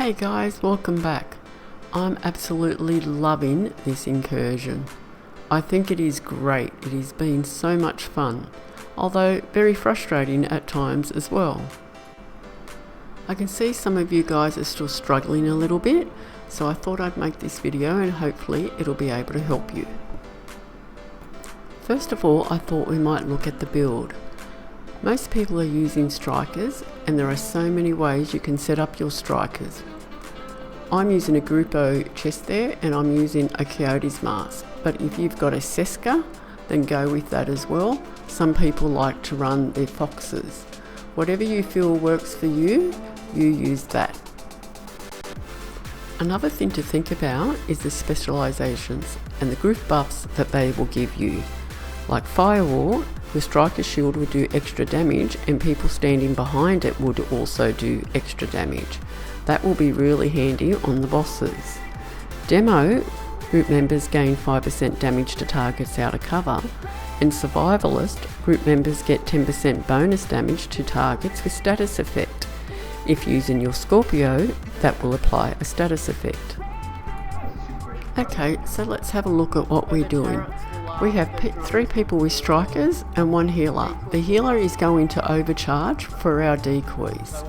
Hey guys, welcome back. I'm absolutely loving this incursion. I think it is great. It has been so much fun, although very frustrating at times as well. I can see some of you guys are still struggling a little bit, so I thought I'd make this video and hopefully it'll be able to help you. First of all, I thought we might look at the build. Most people are using strikers, and there are so many ways you can set up your strikers. I'm using a Grupo chest there, and I'm using a Coyote's mask, but if you've got a Seska, then go with that as well. Some people like to run their foxes. Whatever you feel works for you, you use that. Another thing to think about is the specializations and the group buffs that they will give you. Like Firewall, the striker shield will do extra damage, and people standing behind it would also do extra damage. That will be really handy on the bosses. Demo, group members gain 5% damage to targets out of cover, and Survivalist, group members get 10% bonus damage to targets with status effect. If using your Scorpio, that will apply a status effect. Okay, so let's have a look at what we're doing. We have 3 people with strikers and 1 healer. The healer is going to overcharge for our decoys.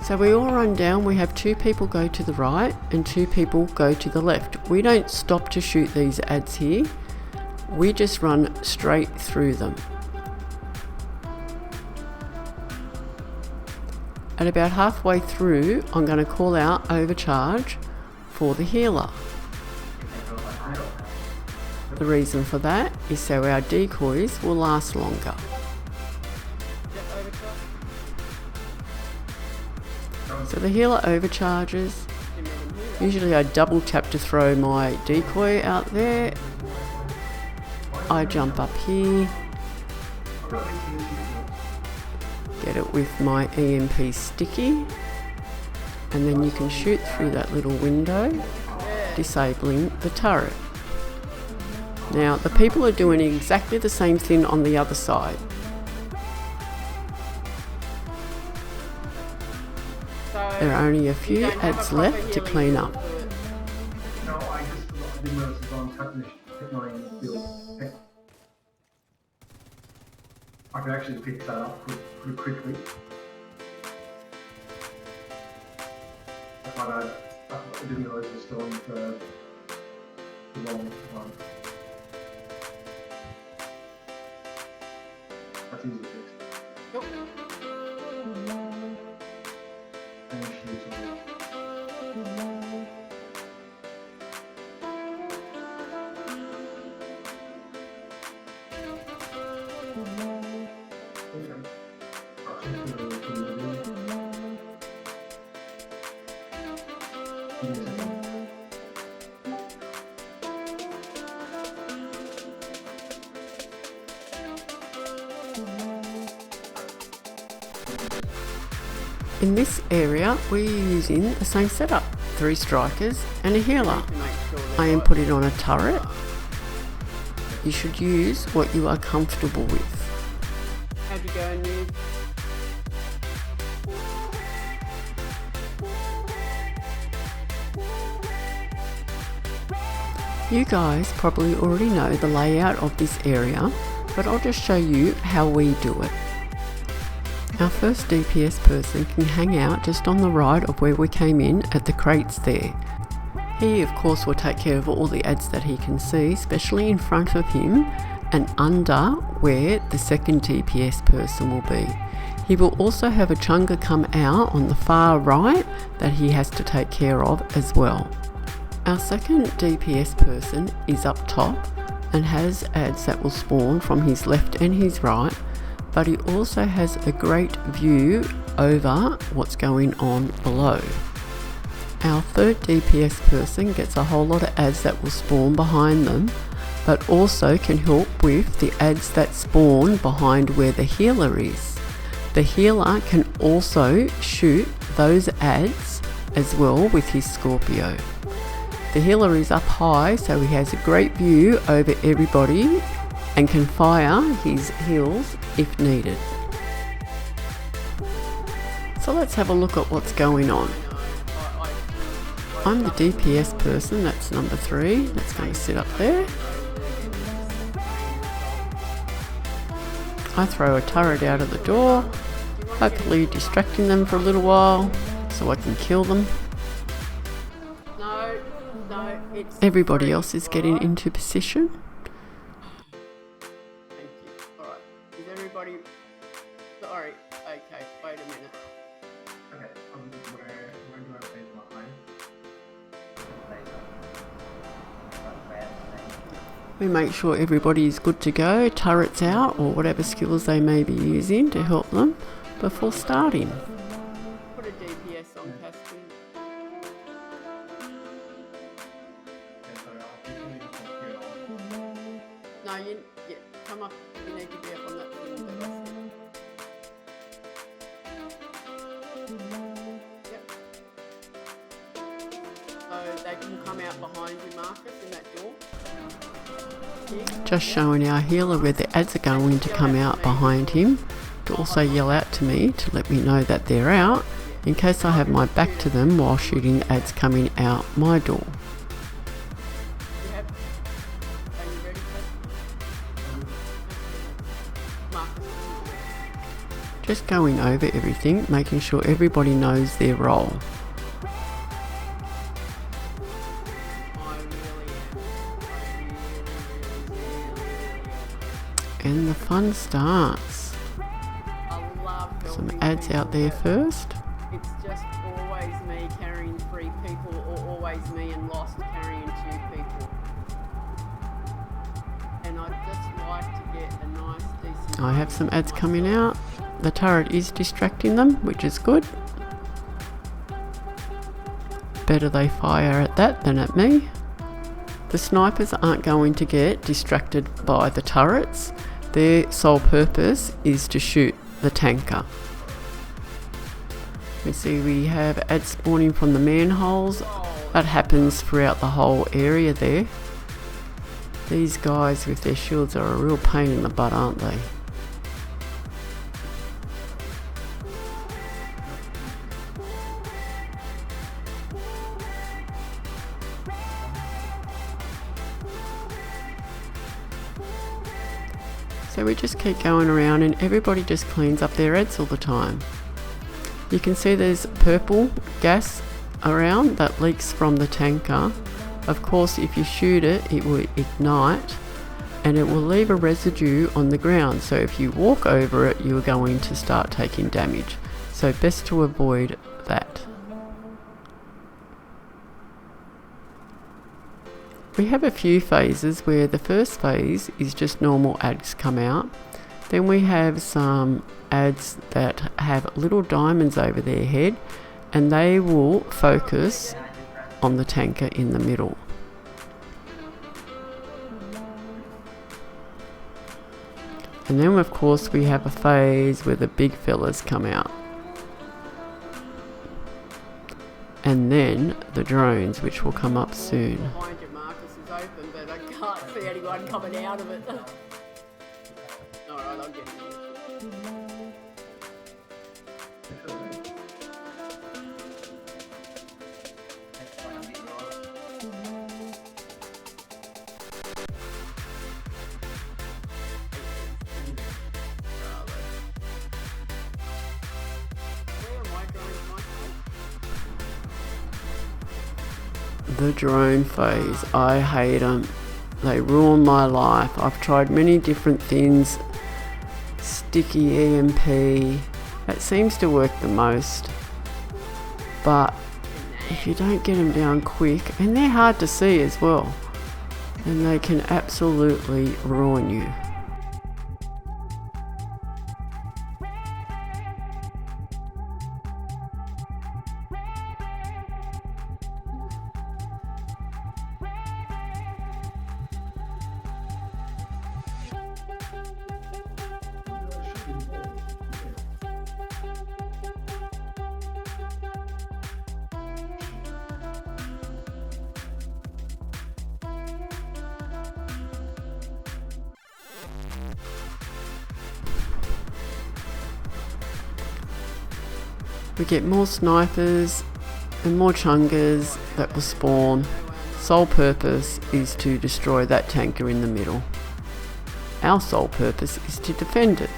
So we all run down, we have 2 people go to the right and 2 people go to the left. We don't stop to shoot these ads here, we just run straight through them. At about halfway through, I'm going to call out overcharge for the healer. The reason for that is so our decoys will last longer. So the healer overcharges. Usually I double tap to throw my decoy out there. I jump up here, get it with my EMP sticky, and then you can shoot through that little window, disabling the turret. Now the people are doing exactly the same thing on the other side. There are only a few ads left to clean up. No, I didn't notice it on technology build. I can actually pick that up pretty quickly. But I didn't notice it was still on the long one. That's easy to fix. Yep. And shoot something. In this area, we're using the same setup, 3 strikers and a healer. I am putting on a turret. You should use what you are comfortable with. How'd you go, Noob? You guys probably already know the layout of this area, but I'll just show you how we do it. Our first DPS person can hang out just on the right of where we came in at the crates there. He of course will take care of all the ads that he can see, especially in front of him and under where the second DPS person will be. He will also have a chunga come out on the far right that he has to take care of as well. Our second DPS person is up top and has ads that will spawn from his left and his right, but he also has a great view over what's going on below. Our third DPS person gets a whole lot of ads that will spawn behind them, but also can help with the ads that spawn behind where the healer is. The healer can also shoot those ads as well with his Scorpio. The healer is up high, so he has a great view over everybody and can fire his heals if needed. So let's have a look at what's going on. I'm the DPS person, that's number 3. That's going to sit up there. I throw a turret out of the door, hopefully distracting them for a little while so I can kill them. Everybody else is getting into position. Thank you. Alright. Is everybody... Sorry. Okay, wait a minute. Okay, where do I place my line? We make sure everybody is good to go, turrets out, or whatever skills they may be using to help them before starting. Put a DPS on Casper. No, yeah, come up. You need to be up on that thing that I said. Yep. So they can come out behind you, Marcus, in that door. Just showing our healer where the ads are going to come out behind him, to also yell out to me to let me know that they're out, in case I have my back to them while shooting ads coming out my door. Just going over everything, making sure everybody knows their role. And the fun starts. Some ads out there first. It's just always me carrying 3 people, or always me and Lost carrying 2 people. And I'd just like to get a nice, decent... I have some ads coming out. The turret is distracting them, which is good. Better they fire at that than at me. The snipers aren't going to get distracted by the turrets. Their sole purpose is to shoot the tanker. We see we have ads spawning from the manholes. That happens throughout the whole area there. These guys with their shields are a real pain in the butt, aren't they? So we just keep going around and everybody just cleans up their ads all the time. You can see there's purple gas around that leaks from the tanker. Of course, if you shoot it, it will ignite and it will leave a residue on the ground. So if you walk over it, you're going to start taking damage. So best to avoid that. We have a few phases where the first phase is just normal ads come out. Then we have some ads that have little diamonds over their head and they will focus on the tanker in the middle. And then of course we have a phase where the big fellas come out. And then the drones, which will come up soon. Behind you, Marcus is open, but I can't see anyone coming out of it. Alright, I'll get it. The drone phase, I hate them. They ruin my life. I've tried many different things. Sticky EMP, that seems to work the most. But if you don't get them down quick, and they're hard to see as well, then they can absolutely ruin you. We get more snipers and more chungers that will spawn. Sole purpose is to destroy that tanker in the middle. Our sole purpose is to defend it.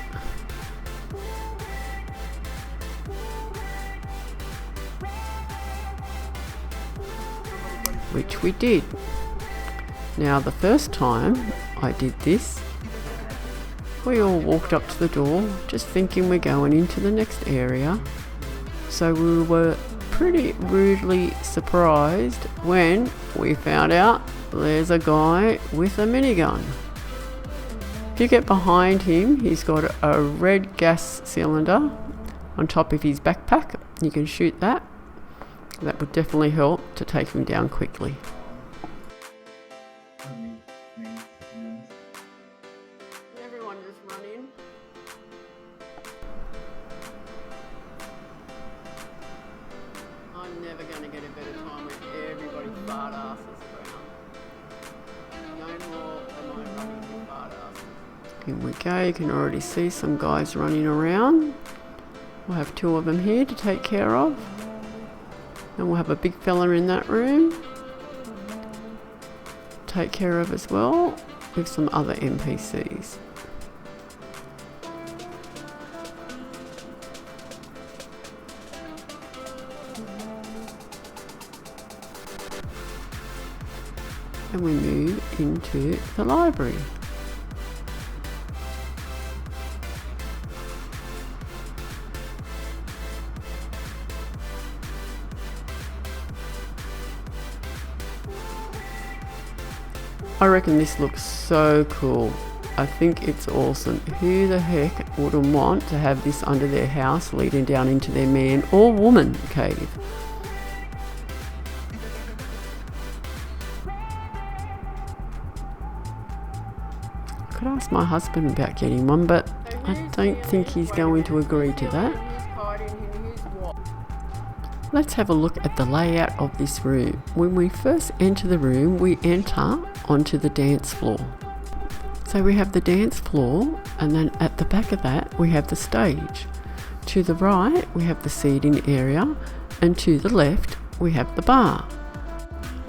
Which we did. Now the first time I did this, we all walked up to the door just thinking we're going into the next area. So we were pretty rudely surprised when we found out there's a guy with a minigun. If you get behind him, he's got a red gas cylinder on top of his backpack. You can shoot that. That would definitely help to take him down quickly. Everyone just run in. I'm never going to get a better time with everybody fart asses around. No more am I running with fart asses. In we go. You can already see some guys running around. We'll have 2 of them here to take care of. And we'll have a big fella in that room. Take care of as well with some other NPCs. And we move into the library. I reckon this looks so cool. I think it's awesome. Who the heck wouldn't want to have this under their house leading down into their man or woman cave? I could ask my husband about getting one, but I don't think he's going to agree to that. Let's have a look at the layout of this room. When we first enter the room, we enter onto the dance floor. So we have the dance floor, and then at the back of that we have the stage. To the right we have the seating area, and to the left we have the bar.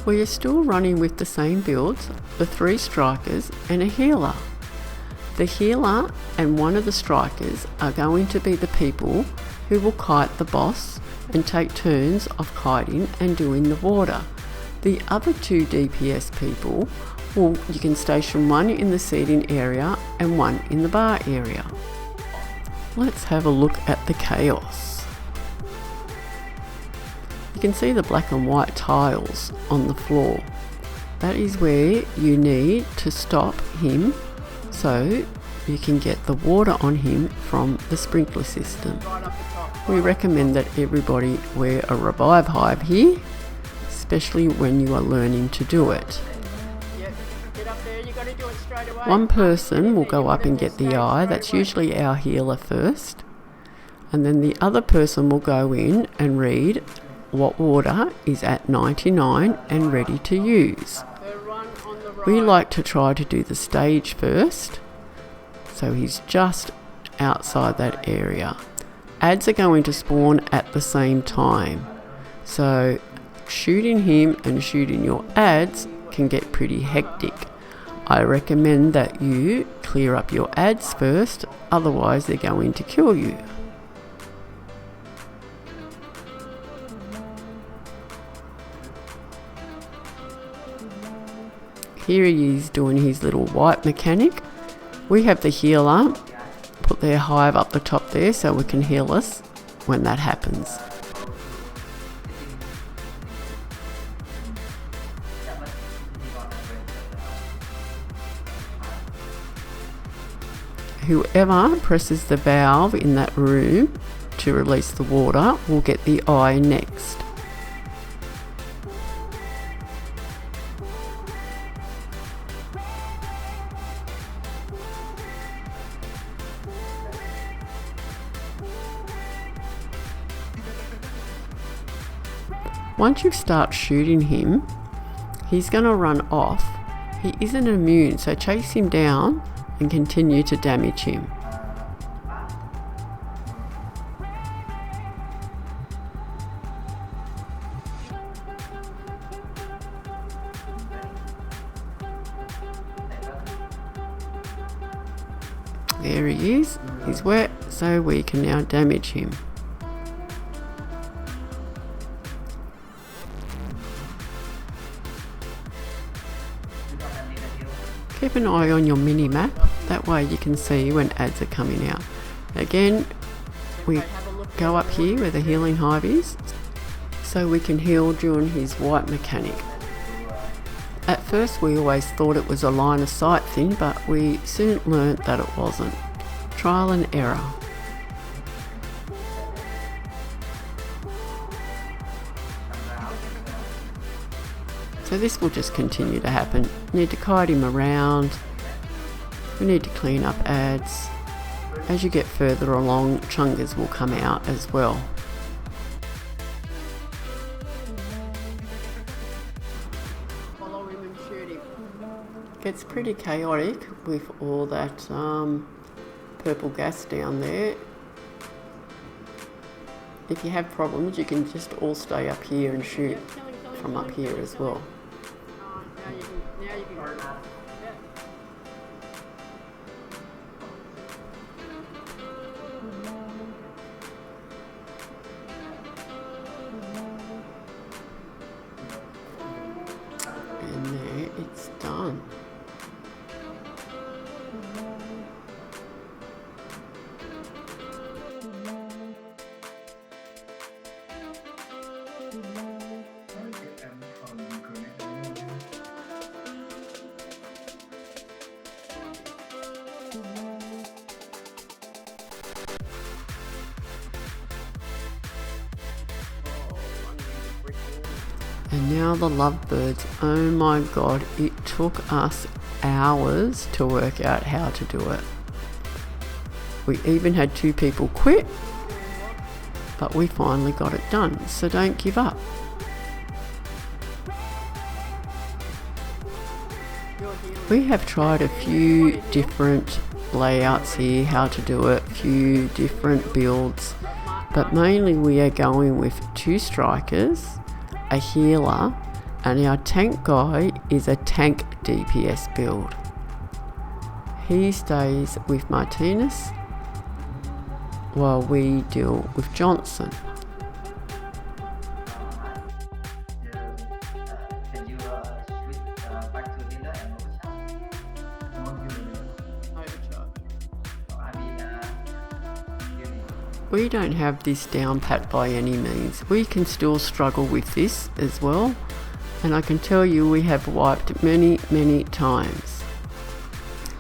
We are still running with the same builds, the 3 strikers and a healer. The healer and one of the strikers are going to be the people who will kite the boss and take turns of kiting and doing the water. The other 2 DPS people, well, you can station 1 in the seating area and 1 in the bar area. Let's have a look at the chaos. You can see the black and white tiles on the floor. That is where you need to stop him so you can get the water on him from the sprinkler system. We recommend that everybody wear a revive hive here, especially when you are learning to do it. One person will go up and get the eye, that's usually our healer first, and then the other person will go in and read what water is at 99 and ready to use. We like to try to do the stage first, so he's just outside that area. Ads are going to spawn at the same time, so shooting him and shooting your ads can get pretty hectic. I recommend that you clear up your ads first, otherwise they're going to kill you. Here he is doing his little white mechanic. We have the healer put their hive up the top there so we can heal us when that happens. Whoever presses the valve in that room to release the water will get the eye next. Once you start shooting him, he's going to run off. He isn't immune, so chase him down and continue to damage him. There he is. He's wet, so we can now damage him. Keep an eye on your mini map, that way you can see when ads are coming out. Again, we go up here where the healing hive is, so we can heal during his white mechanic. At first we always thought it was a line of sight thing, but we soon learnt that it wasn't. Trial and error. So this will just continue to happen. Need to kite him around. We need to clean up ads. As you get further along, chungas will come out as well. Follow him and shoot him. Gets pretty chaotic with all that purple gas down there. If you have problems, you can just all stay up here and shoot from up here as well. Now you can And there it's done. And now the lovebirds, oh my god, it took us hours to work out how to do it. We even had 2 people quit, but we finally got it done, so don't give up. We have tried a few different layouts here, how to do it, few different builds, but mainly we are going with 2 strikers, a healer, and our tank guy is a tank DPS build. He stays with Martinez while we deal with Johnson. Can you switch back to healer and overcharge. I mean, healing. We don't have this down pat by any means. We can still struggle with this as well, and I can tell you we have wiped many times.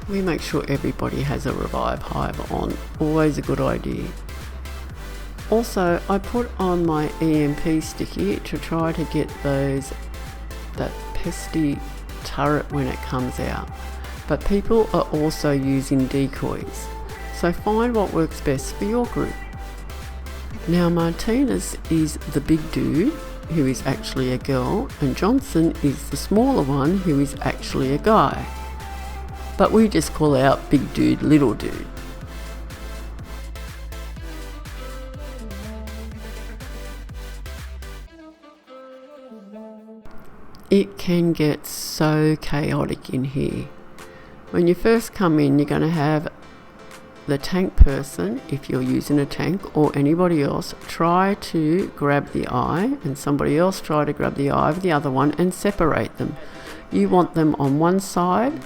We make sure everybody has a revive hive on, always a good idea. Also, I put on my EMP sticky to try to get that pesty turret when it comes out, but people are also using decoys, so find what works best for your group. Now Martinez is the big dude who is actually a girl, and Johnson is the smaller one who is actually a guy. But we just call out big dude, little dude. It can get so chaotic in here. When you first come in, you're going to have the tank person, if you're using a tank, or anybody else, try to grab the eye, and somebody else try to grab the eye of the other one and separate them. You want them on one side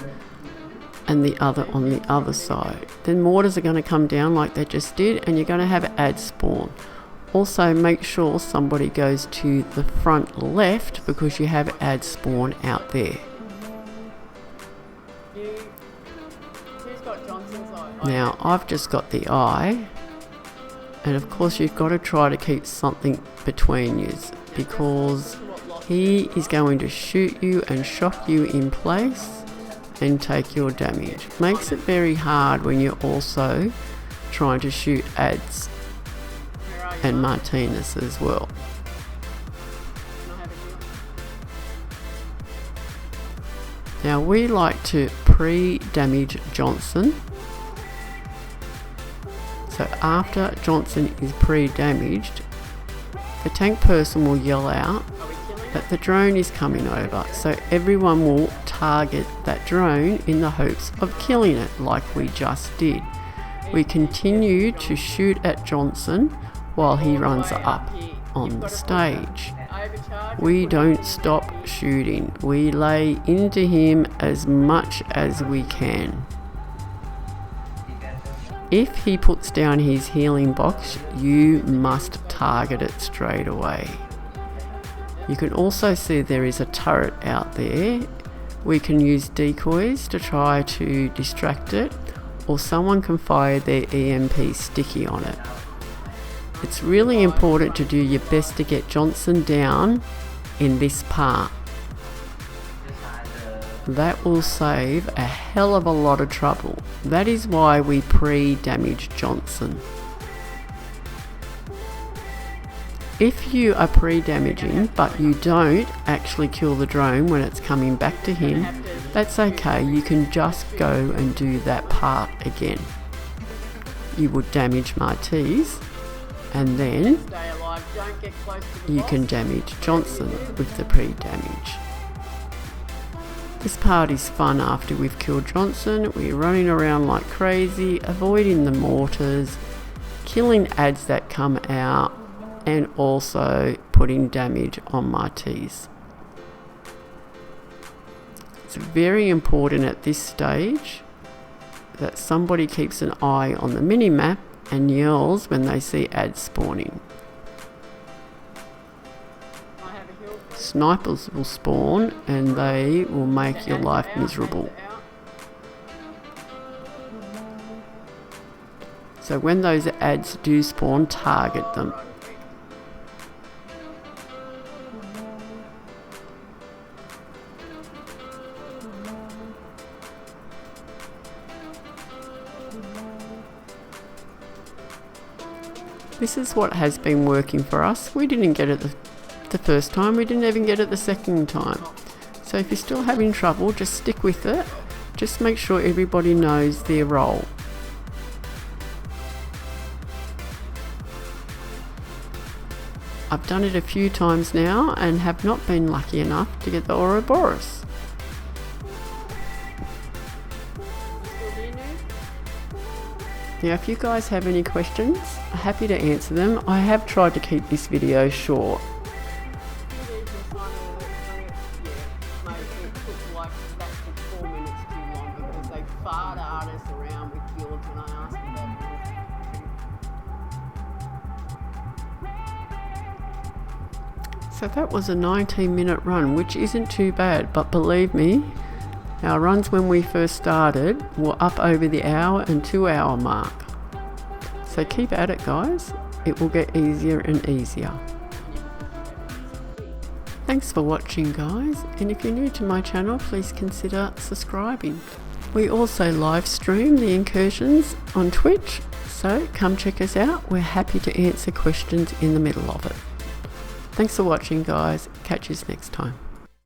and the other on the other side. Then mortars are going to come down like they just did, and you're going to have ads spawn. Also make sure somebody goes to the front left because you have ads spawn out there. Who's got Johnson's eye? Now I've just got the eye, and of course you've got to try to keep something between you, because he is going to shoot you and shock you in place and take your damage. Makes it very hard when you're also trying to shoot ads and Martinez as well. Now we like to pre-damage Johnson. So after Johnson is pre-damaged, the tank person will yell out that the drone is coming over, so everyone will target that drone in the hopes of killing it like we just did. We continue to shoot at Johnson while he runs up on the stage. We don't stop shooting. We lay into him as much as we can. If he puts down his healing box, you must target it straight away. You can also see there is a turret out there. We can use decoys to try to distract it, or someone can fire their EMP sticky on it. It's really important to do your best to get Johnson down in this part. That will save a hell of a lot of trouble. That is why we pre-damage Johnson. If you are pre-damaging but you don't actually kill the drone when it's coming back to him, that's okay, you can just go and do that part again. You would damage Martise and then you can damage Johnson with the pre-damage. This part is fun after we've killed Johnson. We're running around like crazy, avoiding the mortars, killing ads that come out, and also putting damage on Martise. It's very important at this stage that somebody keeps an eye on the mini-map and yells when they see ads spawning. Snipers will spawn and they will make your life miserable. So when those ads do spawn, target them. This is what has been working for us. We didn't get it the first time, we didn't even get it the second time. So if you're still having trouble, just stick with it. Just make sure everybody knows their role. I've done it a few times now and have not been lucky enough to get the Ouroboros. Now if you guys have any questions, I'm happy to answer them. I have tried to keep this video short. So that was a 19-minute run, which isn't too bad, but believe me, our runs when we first started were up over the hour and 2 hour mark. So keep at it guys, it will get easier and easier. Thanks for watching guys, and if you're new to my channel please consider subscribing. We also live stream the incursions on Twitch, so come check us out, we're happy to answer questions in the middle of it. Thanks for watching guys, catch you next time.